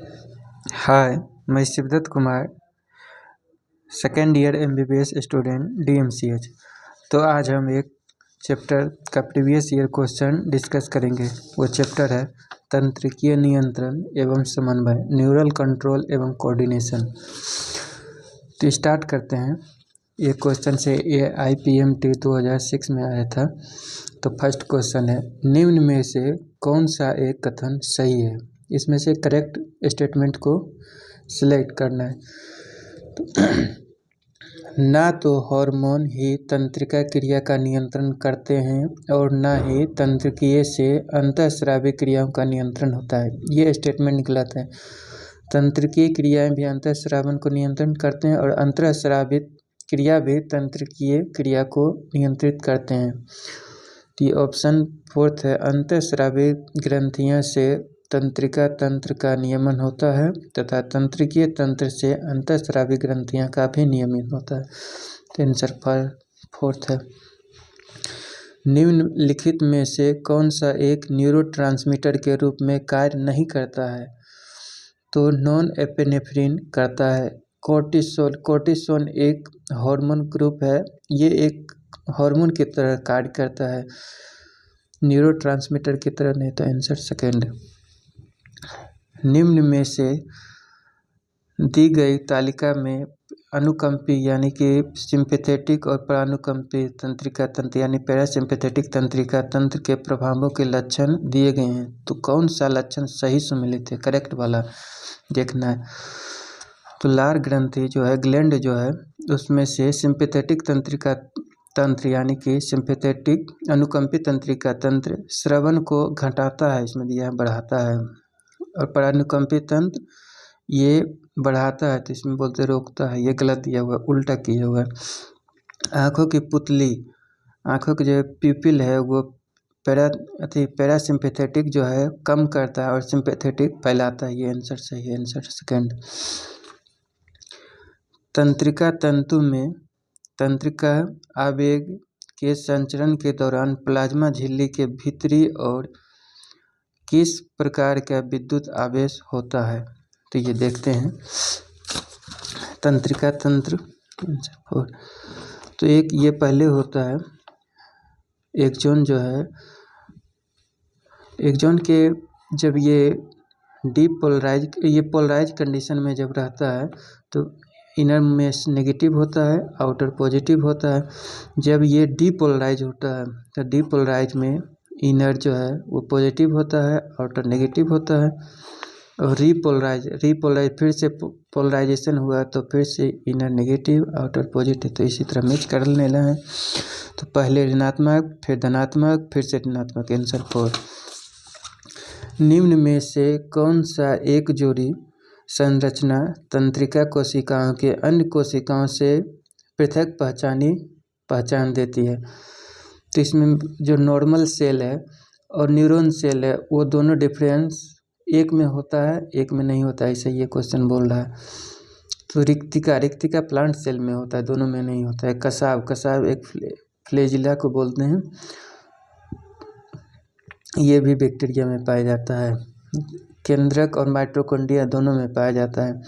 हाय, मैं Shivdatt Kumar, second year MBBS student DMCH. तो आज हम एक चैप्टर का प्रीवियस ईयर क्वेश्चन डिस्कस करेंगे। वो चैप्टर है तंत्रिकीय नियंत्रण एवं समन्वय, न्यूरल कंट्रोल एवं कोऑर्डिनेशन। तो स्टार्ट करते हैं। ये क्वेश्चन से AIPMT 2006 में आया था। तो फर्स्ट क्वेश्चन है, निम्न में से कौन सा एक कथन सही है? इसमें से करेक्ट स्टेटमेंट को सिलेक्ट करना है। तो ना तो हार्मोन ही तंत्रिका क्रिया का नियंत्रण करते हैं और ना ही तंत्रिकीय से अंतःस्रावी क्रियाओं का नियंत्रण होता है। ये स्टेटमेंट गलत है। तंत्रिकीय क्रियाएं भी अंतःस्रावन को नियंत्रण करते हैं और अंतःस्रावित क्रिया भी तंत्रिकीय क्रिया को नियंत्रित करते हैं। तो ये ऑप्शन फोर्थ है, अंतःस्रावी ग्रंथियों से तंत्रिका तंत्र का नियमन होता है तथा तंत्रिकीय तंत्र से अंतःस्रावी ग्रंथियां का भी नियमन होता है। तो आंसर फोर्थ है। निम्नलिखित में से कौन सा एक न्यूरोट्रांसमीटर के रूप में कार्य नहीं करता है? तो नॉन एपिनेफ्रिन करता है। कोर्टिसोन एक हार्मोन ग्रुप है, ये एक हार्मोन की तरह कार्य करता है, न्यूरोट्रांसमीटर की तरह नहीं। तो आंसर सेकेंड। निम्न में से दी गई तालिका में अनुकंपी यानी कि सिंपैथेटिक और परानुकंपी तंत्रिका तंत्र यानी पैरासिम्पैथेटिक तंत्रिका तंत्र के प्रभावों के लक्षण दिए गए हैं। तो कौन सा लक्षण सही सम्मिलित है? करेक्ट वाला देखना है। तो लार ग्रंथि जो है, ग्लैंड जो है, उसमें से सिंपैथेटिक तंत्रिका तंत्र यानी कि सिंपैथेटिक अनुकंपी तंत्रिका तंत्र श्रवण को घटाता है, इसमें दिया है बढ़ाता है, और परानुकंपी तंत्र ये बढ़ाता है, तो इसमें बोलते रोकता है। ये गलत दिया हुआ है, उल्टा किया हुआ है। आँखों की पुतली, आँखों की जो प्यूपिल है वो पैरासिम्पैथेटिक जो है कम करता है और सिंपैथेटिक फैलाता है। ये आंसर सही है, आंसर सेकेंड। तंत्रिका तंतु में तंत्रिका आवेग के संचरण के दौरान प्लाज्मा झिल्ली के भीतरी और किस प्रकार का विद्युत आवेश होता है? तो ये देखते हैं। तंत्रिका तंत्र तो एक ये पहले होता है एक्सॉन जो है, एक्सॉन के जब ये ये पोलराइज कंडीशन में जब रहता है तो इनर में नेगेटिव होता है, आउटर पॉजिटिव होता है। जब ये डीपोलराइज होता है तो डीपोलराइज में इनर जो है वो पॉजिटिव होता है, आउटर नेगेटिव होता है। और रीपोलराइज फिर से पोलराइजेशन हुआ तो फिर से इनर नेगेटिव, आउटर पॉजिटिव। तो इसी तरह मैच कर लेना है। तो पहले ऋणात्मक, फिर धनात्मक, फिर से ऋणात्मक। आंसर 4। निम्न में से कौन सा एक जोड़ी संरचना तंत्रिका कोशिकाओं के अन्य कोशिकाओं से पृथक पहचान देती है? तो इसमें जो नॉर्मल सेल है और न्यूरॉन सेल है वो दोनों डिफरेंस एक में होता है, एक में नहीं होता है, ऐसे ये क्वेश्चन बोल रहा है। तो रिक्तिका प्लांट सेल में होता है, दोनों में नहीं होता है। कसाव एक फ्लैजिला को बोलते हैं, ये भी बैक्टीरिया में पाया जाता है। केंद्रक और माइटोकॉन्ड्रिया दोनों में पाया जाता है।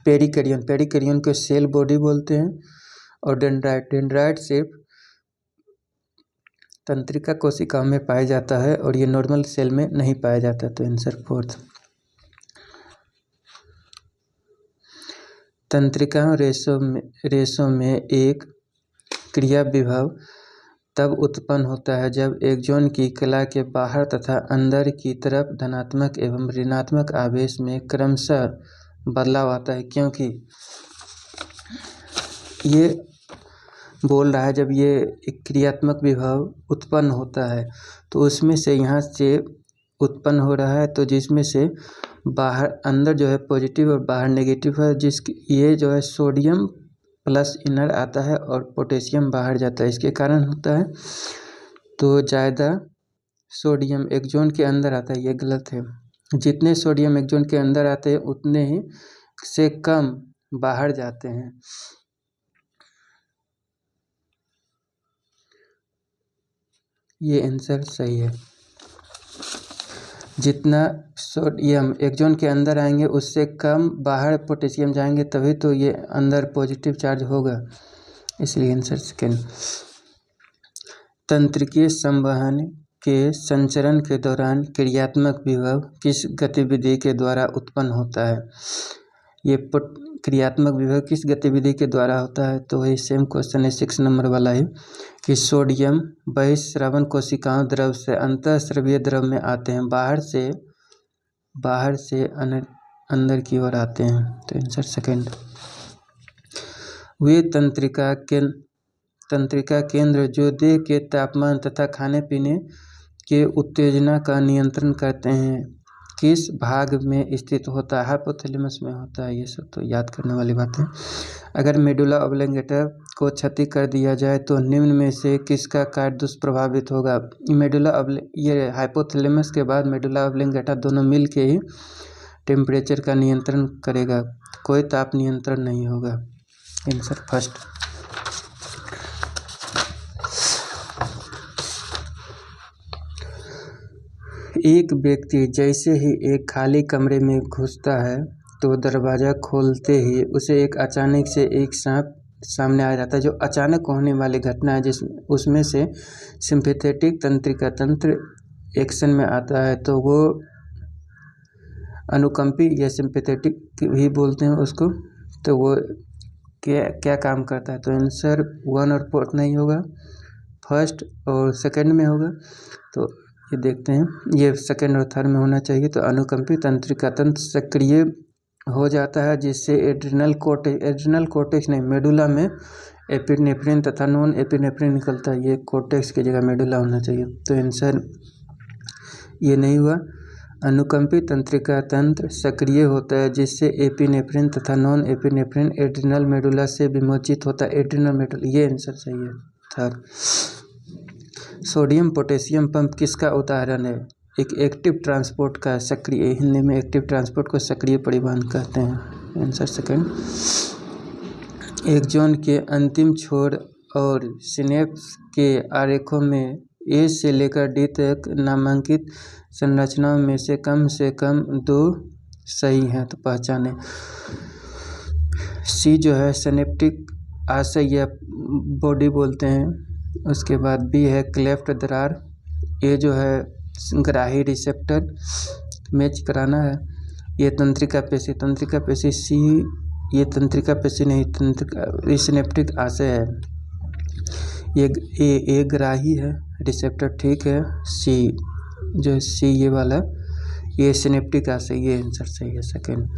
पेरिकैरियन को सेल बॉडी बोलते हैं। और डेंड्राइट सिर्फ तंत्रिका कोशिकाओं में पाया जाता है और ये नॉर्मल सेल में नहीं पाया जाता। तो आंसर 4। तंत्रिकाओं रेशों में एक क्रिया विभव तब उत्पन्न होता है जब एक्सॉन की कला के बाहर तथा अंदर की तरफ धनात्मक एवं ऋणात्मक आवेश में क्रमशः बदलाव आता है। क्योंकि ये बोल रहा है जब ये एक क्रियात्मक विभव उत्पन्न होता है तो उसमें से यहाँ से उत्पन्न हो रहा है, तो जिसमें से बाहर अंदर जो है पॉजिटिव और बाहर नेगेटिव है, ये जो है सोडियम प्लस इनर आता है और पोटेशियम बाहर जाता है, इसके कारण होता है। तो ज़्यादा सोडियम एक्सॉन के अंदर आता है, ये गलत है। जितने सोडियम एक्सॉन के अंदर आते हैं उतने ही से कम बाहर जाते हैं। ये आंसर सही है। जितना सोडियम एक जोन के अंदर आएंगे उससे कम बाहर पोटेशियम जाएंगे, तभी तो ये अंदर पॉजिटिव चार्ज होगा, इसलिए आंसर सेकेंड। तंत्रिकीय संवहन के संचरण के दौरान क्रियात्मक विभव किस गतिविधि के द्वारा उत्पन्न होता है? ये क्रियात्मक विभव किस गतिविधि के द्वारा होता है? तो वही सेम क्वेश्चन है 6 नंबर वाला ही, कि सोडियम बहिस्रावन कोशिकाओं द्रव से अंतःस्रावीय द्रव में आते हैं, बाहर से अंदर की ओर आते हैं, तो आंसर सेकेंड। वे तंत्रिका केंद्र जो देह के तापमान तथा खाने पीने के उत्तेजना का नियंत्रण करते हैं किस भाग में स्थित होता है? हाइपोथैलेमस में होता है। ये सब तो याद करने वाली बात है। अगर मेडुला ऑब्लिंगेटा को क्षति कर दिया जाए तो निम्न में से किसका कार्य दुष्प्रभावित होगा? ये हाइपोथैलेमस के बाद मेडुला ऑब्लिंगेटा दोनों मिल के ही टेम्परेचर का नियंत्रण करेगा, कोई ताप नियंत्रण नहीं होगा। Answer first. एक व्यक्ति जैसे ही एक खाली कमरे में घुसता है तो दरवाज़ा खोलते ही उसे अचानक से एक सांप सामने आ जाता है। जो अचानक होने वाली घटना है उसमें से सिंपैथेटिक तंत्रिका तंत्र एक्शन में आता है, तो वो अनुकंपी या सिंपैथेटिक भी बोलते हैं उसको। तो वो क्या काम करता है? तो आंसर 1 और 4 नहीं होगा, फर्स्ट और सेकंड में होगा। तो ये देखते हैं, ये सेकंड और थर्ड में होना चाहिए। तो अनुकंपी तंत्रिका तंत्र सक्रिय हो जाता है जिससे एड्रिनल कोर्टेक्स नहीं, मेडुला में एपिनेफ्रिन तथा नॉन एपिनेफ्रिन निकलता है। ये कोर्टेक्स की जगह मेडुला होना चाहिए, तो आंसर ये नहीं हुआ। अनुकंपी तंत्रिका तंत्र सक्रिय होता है जिससे एपिनेफ्रिन तथा नॉन एपिनेफ्रिन एड्रिनल मेडुला से विमोचित होता है, एड्रिनल मेडुला। ये आंसर सही है थर्ड। सोडियम पोटेशियम पंप किसका उदाहरण है? एक एक्टिव ट्रांसपोर्ट का सक्रिय, हिंदी में एक्टिव ट्रांसपोर्ट को सक्रिय परिवहन कहते हैं। Answer second. एक जोन के अंतिम छोर और सिनेप्स के आरेखों में ए से लेकर डी तक नामांकित संरचनाओं में से कम 2 सही हैं, तो पहचानें। सी जो है सिनेप्टिक आशय या बॉडी बोलते हैं, उसके बाद बी है क्लेफ्ट दरार, ए जो है ग्राही रिसेप्टर मैच कराना है, ये तंत्रिका पेशी सी, ये तंत्रिका पेशी नहीं, तंत्रिका सिनेप्टिक आशय है। ये ग्राही है, रिसेप्टर ठीक है, सी जो सी ये वाला ये सिनेप्टिक आशय, ये आंसर सही है सेकेंड।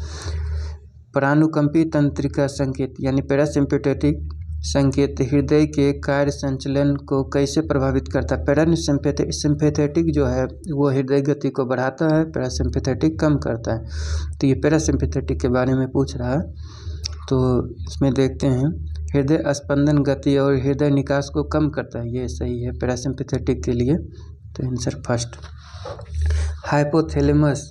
परानुकंपी तंत्रिका संकेत यानी पैरासिम्पैथेटिक संकेत हृदय के कार्य संचलन को कैसे प्रभावित करता है? पैरासिम्पैथेटिक जो है वो हृदय गति को बढ़ाता है, पैरासिम्पैथेटिक कम करता है। तो ये पैरासिम्पैथेटिक के बारे में पूछ रहा है, तो इसमें देखते हैं हृदय स्पंदन गति और हृदय निकास को कम करता है, ये सही है पैरासिम्पैथेटिक के लिए, तो आंसर फर्स्ट। हाइपोथैलेमस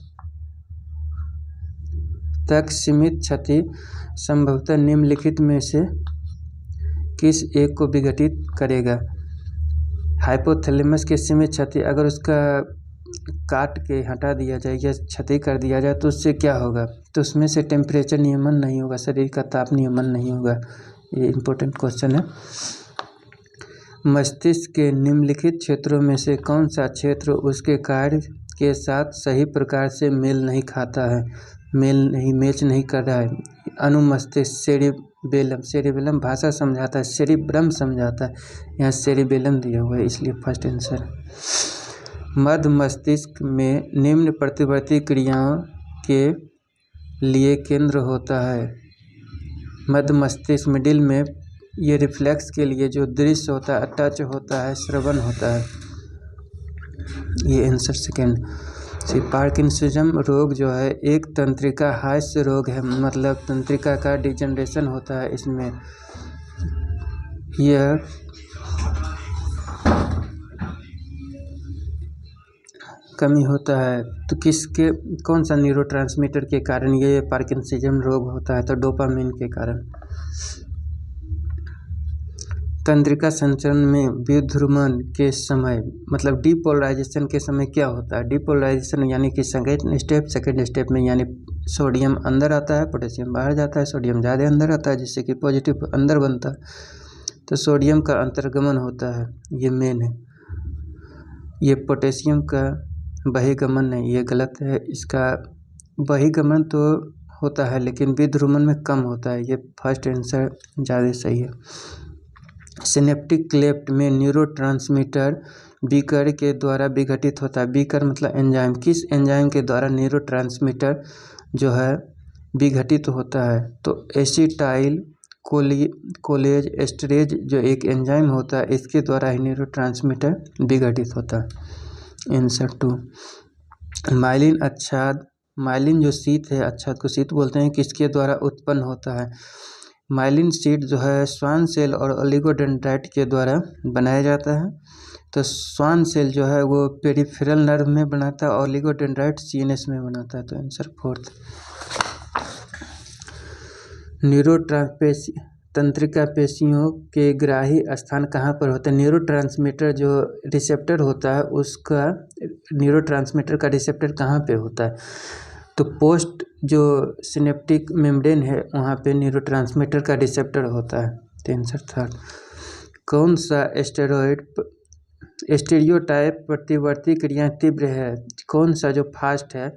तक सीमित क्षति संभवतः निम्नलिखित में से किस एक को विघटित करेगा? हाइपोथैलेमस के सीमित क्षति, अगर उसका काट के हटा दिया जाए या क्षति कर दिया जाए तो उससे क्या होगा? तो उसमें से टेम्परेचर नियमन नहीं होगा, शरीर का ताप नियमन नहीं होगा। ये इम्पोर्टेंट क्वेश्चन है। मस्तिष्क के निम्नलिखित क्षेत्रों में से कौन सा क्षेत्र उसके कार्य के साथ सही प्रकार से मेल नहीं खाता है, मैच नहीं कर रहा है? अनुमस्तिष्क सेरिबेलम भाषा समझाता है, सेरिब्रम समझाता है, यहाँ सेरिबेलम दिया हुआ है, इसलिए फर्स्ट आंसर। मध्य मस्तिष्क में निम्न प्रतिवर्ती क्रियाओं के लिए केंद्र होता है। मध्य मस्तिष्क मिडिल में ये रिफ्लेक्स के लिए जो दृश्य होता है, टच होता है, श्रवण होता है, ये आंसर सेकेंड। पार्किंसनिज्म रोग जो है एक तंत्रिका हास्य रोग है, मतलब तंत्रिका का डिजनरेशन होता है, इसमें यह कमी होता है। तो कौन सा न्यूरोट्रांसमीटर के कारण ये पार्किंसनिज्म रोग होता है? तो डोपामिन के कारण। तंत्रिका संचरण में विध्रुवण के समय मतलब डीपोलराइजेशन के समय क्या होता है? डीपोलराइजेशन यानी कि सेकेंड स्टेप में यानी सोडियम अंदर आता है, पोटेशियम बाहर जाता है, सोडियम ज़्यादा अंदर आता है जिससे कि पॉजिटिव अंदर बनता है, तो सोडियम का अंतर्गमन होता है, ये मेन है। ये पोटेशियम का बहिर्गमन नहीं, ये गलत है। इसका बहिर्गमन तो होता है लेकिन विध्रुवण में कम होता है, ये फर्स्ट आंसर ज़्यादा सही है। सिनेप्टिक क्लेफ्ट में न्यूरोट्रांसमीटर बीकर के द्वारा विघटित होता है। बीकर मतलब एंजाइम, किस एंजाइम के द्वारा न्यूरोट्रांसमीटर जो है विघटित होता है? तो एसिटाइल कोलेज एस्टरेज जो एक एंजाइम होता है, इसके द्वारा ही न्यूरोट्रांसमीटर विघटित होता है। आंसर 2। माइलिन आच्छाद, माइलिन जो शीत है, आच्छाद को शीत बोलते हैं, किसके द्वारा उत्पन्न होता है? माइलिन शीट जो है स्वान सेल और ओलिगोडेंड्राइट के द्वारा बनाया जाता है। तो स्वान सेल जो है वो पेरिफेरल नर्व में बनाता है, ओलिगोडेंड्राइट सीएनएस में बनाता है। तो आंसर 4। तंत्रिका पेशियों के ग्राही स्थान कहाँ पर होता है? न्यूरोट्रांसमीटर जो रिसेप्टर होता है उसका, न्यूरोट्रांसमीटर का रिसेप्टर कहाँ पे होता है? तो पोस्ट जो सिनेप्टिक मेम्ब्रेन है वहाँ पे न्यूरोट्रांसमीटर का रिसेप्टर होता है। तो आंसर 3। कौन सा स्टेरियोटाइप प्रतिवर्ती क्रियाएं तीव्र है? कौन सा जो फास्ट है?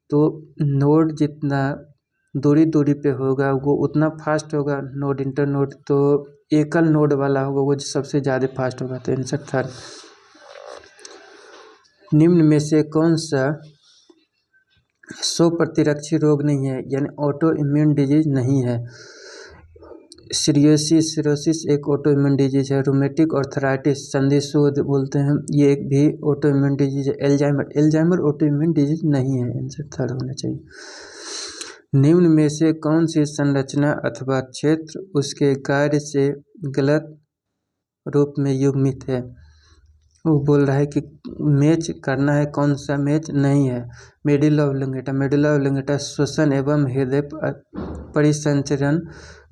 तो नोड जितना दूरी पे होगा वो उतना फास्ट होगा, नोड इंटरनोड, तो एकल नोड वाला होगा वो सबसे ज़्यादा फास्ट होगा। तो आंसर 3। निम्न में से कौन सा प्रतिरक्षी रोग नहीं है यानी ऑटो इम्यून डिजीज नहीं है? सिरोसिस एक ऑटो इम्यून डिजीज है। रूमेटिक आर्थराइटिस संधिशोथ बोलते हैं, ये एक भी ऑटो इम्यून डिजीज है। एल्जाइमर ऑटो इम्यून डिजीज नहीं है। आंसर 3 होना चाहिए। निम्न में से कौन सी संरचना अथवा क्षेत्र उसके कार्य से गलत रूप में युग्मित है? वो बोल रहा है कि मैच करना है, कौन सा मैच नहीं है? मेडुला ऑब्लोंगेटा, मेडुला ऑब्लोंगेटा श्वसन एवं हृदय परिसंचरण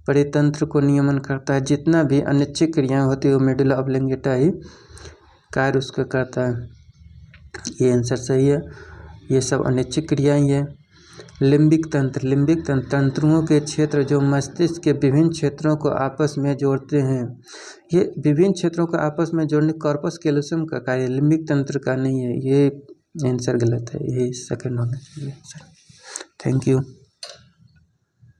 परितंत्र को नियमन करता है। जितना भी अनिच्छिक क्रियाएं होती है वो मेडुला ऑब्लोंगेटा ही कार्य उसका करता है। ये आंसर सही है, ये सब अनिच्छिक क्रियाएं हैं। लिम्बिक तंत्र तंत्रुओं के क्षेत्र जो मस्तिष्क के विभिन्न क्षेत्रों को आपस में जोड़ते हैं। ये विभिन्न क्षेत्रों को आपस में जोड़ने कॉर्पस कैलोसम का कार्य, लिम्बिक तंत्र का नहीं है। ये आंसर गलत है, यही सेकंड होना चाहिए। Thank you.